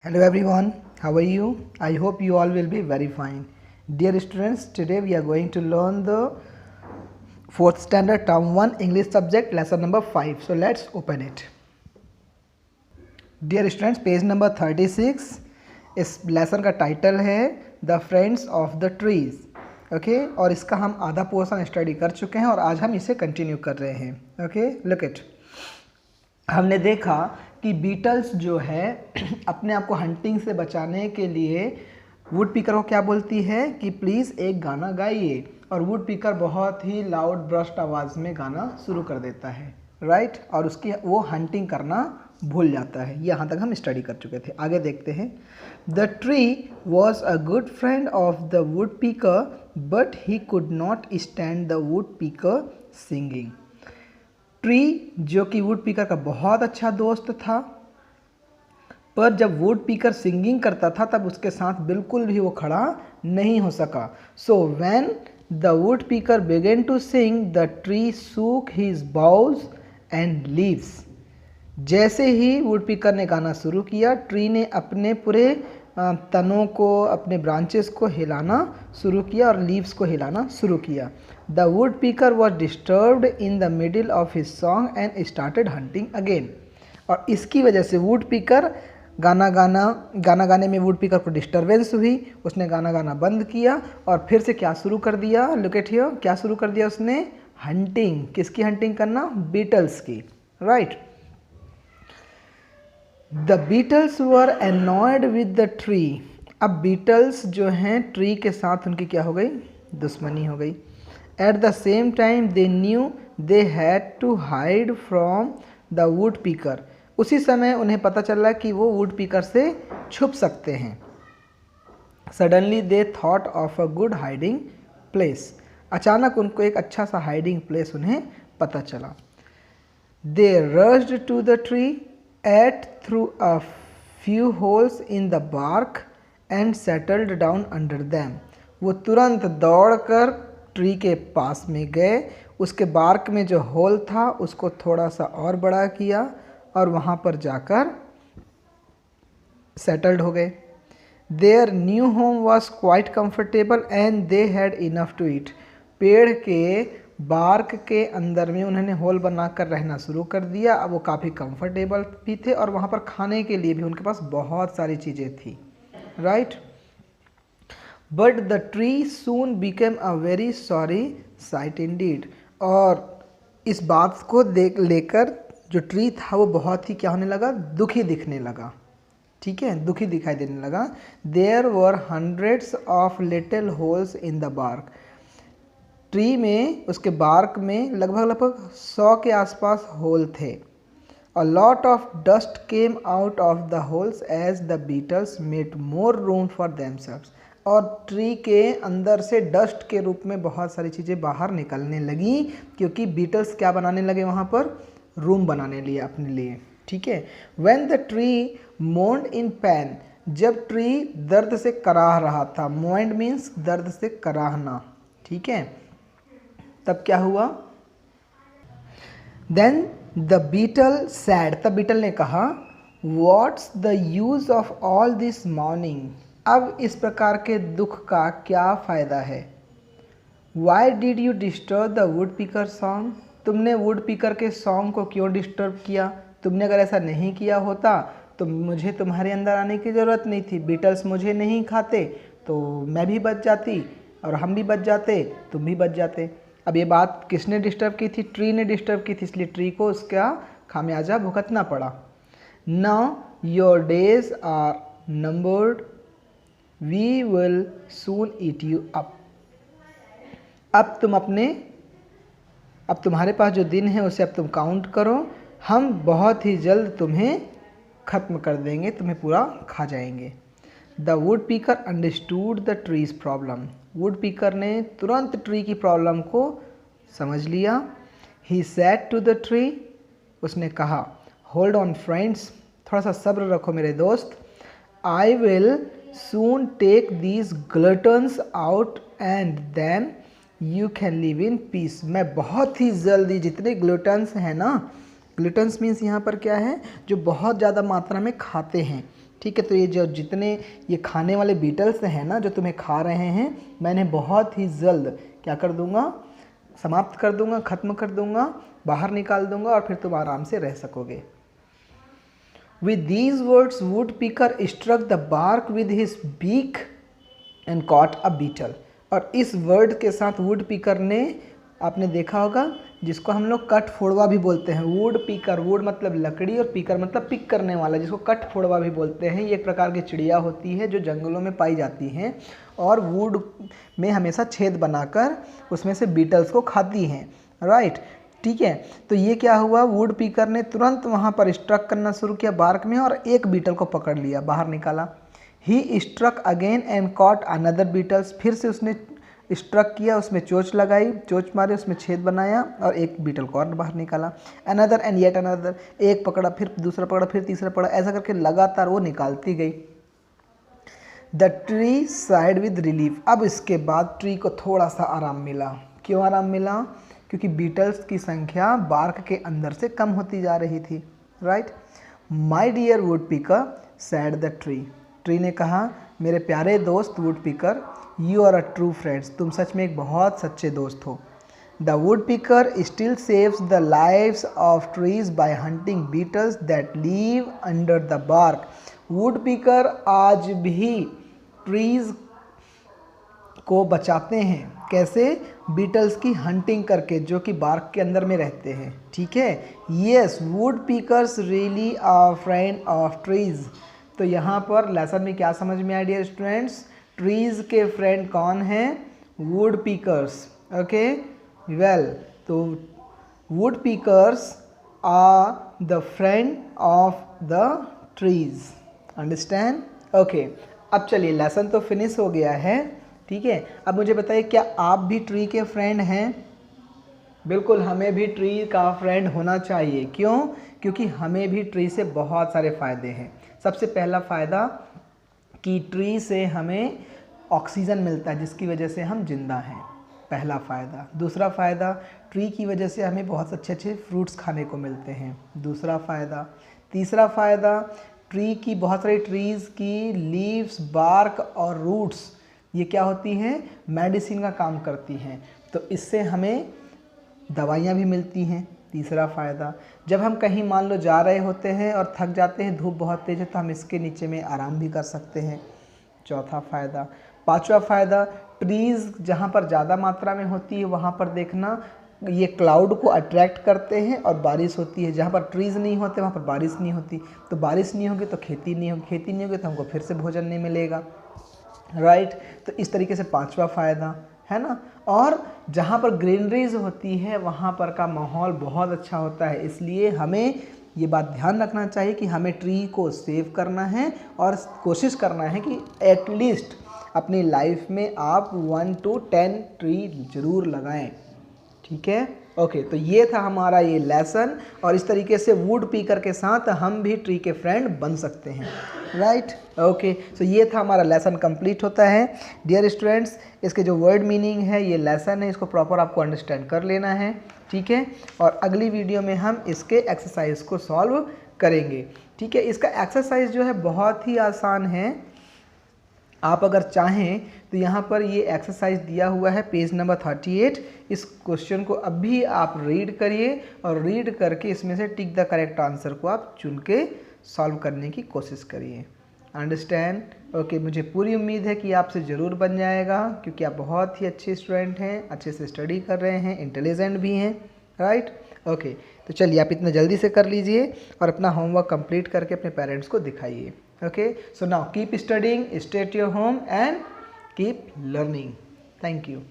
Hello everyone, how are you? I hope you all will be very fine. Dear students, today we are going to learn the 4th standard term 1 English subject lesson number 5. So let's open it. Dear students, page number 36 इस lesson का title है the friends of the trees. Okay, और इसका हम आधा portion study कर चुके हैं और आज हम इसे कंटिन्यू कर रहे हैं. Okay, look it. हमने देखा कि बीटल्स जो है अपने आप को हंटिंग से बचाने के लिए वुड पीकर को क्या बोलती है कि प्लीज़ एक गाना गाइए, और वुड पीकर बहुत ही लाउड ब्रस्ट आवाज़ में गाना शुरू कर देता है, राइट. और उसकी वो हंटिंग करना भूल जाता है. यहाँ तक हम स्टडी कर चुके थे. आगे देखते हैं. The tree was a good friend of the woodpecker but he could not stand the woodpecker singing. Tree जो कि वुड पीकर का बहुत अच्छा दोस्त था, पर जब वुड पीकर सिंगिंग करता था तब उसके साथ बिल्कुल भी वो खड़ा नहीं हो सका. So when the woodpecker began to sing the tree shook his boughs and leaves. जैसे ही वुड पीकर ने गाना शुरू किया, ट्री ने अपने पूरे तनों को, अपने ब्रांचेस को हिलाना शुरू किया और लीव्स को हिलाना शुरू किया. द वुड पीकर was disturbed in the middle of his song and started hunting again. और इसकी वजह से वुड पीकर गाना गाने में वुड पीकर को डिस्टर्बेंस हुई. उसने गाना गाना बंद किया और फिर से क्या शुरू कर दिया. लुक एट हियर, क्या शुरू कर दिया उसने. हंटिंग. किसकी हंटिंग करना. बीटल्स की, right. The beetles were annoyed with the tree. अब बीटल्स जो हैं ट्री के साथ उनकी क्या हो गई, दुश्मनी हो गई. At the same time they knew they had to hide from the woodpecker. उसी समय उन्हें पता चला कि वो वुड पीकर से छुप सकते हैं. Suddenly they thought of a good hiding place. अचानक उनको एक अच्छा सा हाइडिंग प्लेस उन्हें पता चला. They rushed to the tree, ate through a few holes in the bark and settled down under them. वो तुरंत दौड़कर ट्री के पास में गए, उसके बार्क में जो होल था उसको थोड़ा सा और बड़ा किया और वहाँ पर जाकर सेटल्ड हो गए. Their new home was quite comfortable and they had enough to eat. पेड़ के बार्क के अंदर में उन्होंने होल बनाकर रहना शुरू कर दिया. अब वो काफ़ी कंफर्टेबल भी थे और वहाँ पर खाने के लिए भी उनके पास बहुत सारी चीज़ें थी, right. But the tree soon became a very sorry site Indeed. और इस बात को लेकर जो ट्री था वो बहुत ही क्या होने लगा, दुखी दिखने लगा. ठीक है, दुखी दिखाई देने लगा. There were hundreds of little holes in the bark. Tree में, उसके बार्क में लगभग 100 के आसपास होल थे. A lot of dust came out of the holes as the beetles made more room for themselves. और ट्री के अंदर से डस्ट के रूप में बहुत सारी चीज़ें बाहर निकलने लगी क्योंकि बीटल्स क्या बनाने लगे, वहाँ पर रूम बनाने लिए अपने लिए. ठीक है. When the tree moaned in pen. जब ट्री दर्द से कराह रहा था. मोन्ड मीन्स दर्द से कराहना. ठीक है. तब क्या हुआ. Then the beetle said. तब बीटल ने कहा what's the use of all this mourning. अब इस प्रकार के दुख का क्या फ़ायदा है. Why did you disturb the woodpecker song. तुमने वुड पीकर के सॉन्ग को क्यों डिस्टर्ब किया. तुमने अगर ऐसा नहीं किया होता तो मुझे तुम्हारे अंदर आने की ज़रूरत नहीं थी. बीटल्स मुझे नहीं खाते तो मैं भी बच जाती और हम भी बच जाते, तुम भी बच जाते. अब ये बात किसने डिस्टर्ब की थी, ट्री ने डिस्टर्ब की थी, इसलिए ट्री को उसका खामियाजा भुगतना पड़ा. Now your days are numbered, we will soon eat you up. अब तुम्हारे पास जो दिन है उसे अब तुम काउंट करो, हम बहुत ही जल्द तुम्हें ख़त्म कर देंगे, तुम्हें पूरा खा जाएंगे. The woodpecker understood the tree's problem. Woodpecker ने तुरंत ट्री की प्रॉब्लम को समझ लिया. He said to the tree. उसने कहा होल्ड ऑन फ्रेंड्स, थोड़ा सा सब्र रखो मेरे दोस्त. I will soon take these gluttons out and then you can live in peace. मैं बहुत ही जल्दी जितने ग्लूटन्स हैं ना, ग्लूटन्स मीन्स यहाँ पर क्या है, जो बहुत ज़्यादा मात्रा में खाते हैं, ठीक है। तो ये जो जितने ये खाने वाले बीटल्स हैं ना जो तुम्हें खा रहे हैं, मैंने बहुत ही जल्द क्या कर दूंगा, समाप्त कर दूंगा, ख़त्म कर दूंगा, बाहर निकाल दूंगा और फिर तुम आराम से रह सकोगे। With these words, woodpecker struck the bark with his beak and caught a beetle। और इस वर्ड के साथ वुडपीकर ने, आपने देखा होगा, जिसको हम लोग कट फोड़वा भी बोलते हैं। वुडपीकर, वुड मतलब लकड़ी और पीकर मतलब पिक करने वाला, जिसको कट फोड़वा भी बोलते हैं। ये एक प्रकार की चिड़िया होती है जो जंगलों में पाई जाती हैं और वुड में हमेशा छेद बनाकर उसमें से बीटल्स को खाती हैं, राइट। ठीक है। तो ये क्या हुआ, वुड पीकर ने तुरंत वहाँ पर स्ट्रक करना शुरू किया बार्क में और एक बीटल को पकड़ लिया, बाहर निकाला। He struck again and caught another beetles. फिर से उसने स्ट्रक किया, उसमें चोंच लगाई, चोंच मारे, उसमें छेद बनाया और एक बीटल को और बाहर निकाला। अनदर एंड येट अनदर, एक पकड़ा, फिर दूसरा पकड़ा, फिर तीसरा पकड़ा, ऐसा करके लगातार वो निकालती गई। The tree side with relief. अब इसके बाद ट्री को थोड़ा सा आराम मिला। क्यों आराम मिला? क्योंकि बीटल्स की संख्या बार्क के अंदर से कम होती जा रही थी, right. My dear woodpecker said the tree. Tree ने कहा, मेरे प्यारे दोस्त woodpecker, you are a true friends, तुम सच में एक बहुत सच्चे दोस्त हो। The woodpecker still saves the lives of trees by hunting beetles that live under the bark. Woodpecker आज भी ट्रीज को बचाते हैं। कैसे? बीटल्स की हंटिंग करके, जो कि बार्क के अंदर में रहते हैं। ठीक है। Yes, woodpeckers really are friend of trees. तो यहाँ पर लेसन में क्या समझ में आया डियर स्टूडेंट्स? ट्रीज के फ्रेंड कौन हैं? Woodpeckers. ओके, वेल, तो woodpeckers are the friend of the trees. Understand? Okay, अब चलिए, लेसन तो फिनिश हो गया है। ठीक है। अब मुझे बताइए, क्या आप भी ट्री के फ्रेंड हैं? बिल्कुल, हमें भी ट्री का फ्रेंड होना चाहिए। क्यों? क्योंकि हमें भी ट्री से बहुत सारे फ़ायदे हैं। सबसे पहला फ़ायदा कि ट्री से हमें ऑक्सीजन मिलता है, जिसकी वजह से हम जिंदा हैं, पहला फ़ायदा। दूसरा फ़ायदा, ट्री की वजह से हमें बहुत अच्छे अच्छे फ्रूट्स खाने को मिलते हैं, दूसरा फ़ायदा। तीसरा फ़ायदा, ट्री की, बहुत सारी ट्रीज़ की लीव्स, बार्क और रूट्स, ये क्या होती हैं? मेडिसिन का काम करती हैं, तो इससे हमें दवाइयाँ भी मिलती हैं, तीसरा फ़ायदा। जब हम कहीं मान लो जा रहे होते हैं और थक जाते हैं, धूप बहुत तेज़ है, तो हम इसके नीचे में आराम भी कर सकते हैं, चौथा फ़ायदा। पांचवा फ़ायदा, ट्रीज़ जहाँ पर ज़्यादा मात्रा में होती है वहाँ पर देखना, ये क्लाउड को अट्रैक्ट करते हैं और बारिश होती है। जहाँ पर ट्रीज़ नहीं होते वहाँ पर बारिश नहीं होती, तो बारिश नहीं होगी तो खेती नहीं होगी, खेती नहीं होगी तो हमको फिर से भोजन नहीं मिलेगा, राइट। तो इस तरीके से पांचवा फ़ायदा है ना। और जहाँ पर ग्रीनरीज होती है वहाँ पर का माहौल बहुत अच्छा होता है, इसलिए हमें ये बात ध्यान रखना चाहिए कि हमें ट्री को सेव करना है और कोशिश करना है कि एटलीस्ट अपनी लाइफ में आप 1 to 10 ट्री ज़रूर लगाएं। ठीक है। ओके, तो ये था हमारा ये लेसन, और इस तरीके से वुड पीकर के साथ हम भी ट्री के फ्रेंड बन सकते हैं, राइट। ओके, सो ये था हमारा लेसन कंप्लीट होता है। डियर स्टूडेंट्स, इसके जो वर्ड मीनिंग है, ये लेसन है, इसको प्रॉपर आपको अंडरस्टैंड कर लेना है। ठीक है। और अगली वीडियो में हम इसके एक्सरसाइज को सॉल्व करेंगे। ठीक है। इसका एक्सरसाइज जो है बहुत ही आसान है। आप अगर चाहें तो यहाँ पर ये एक्सरसाइज दिया हुआ है पेज नंबर 38। इस क्वेश्चन को अभी आप रीड करिए और रीड करके इसमें से टिक द करेक्ट आंसर को आप चुन के सॉल्व करने की कोशिश करिए। अंडरस्टैंड? ओके, मुझे पूरी उम्मीद है कि आपसे ज़रूर बन जाएगा, क्योंकि आप बहुत ही अच्छे स्टूडेंट हैं, अच्छे से स्टडी कर रहे हैं, इंटेलिजेंट भी हैं, राइट। ओके, तो चलिए आप इतना जल्दी से कर लीजिए और अपना होमवर्क कंप्लीट करके अपने पेरेंट्स को दिखाइए। Okay, so now keep studying, stay at your home and keep learning. Thank you.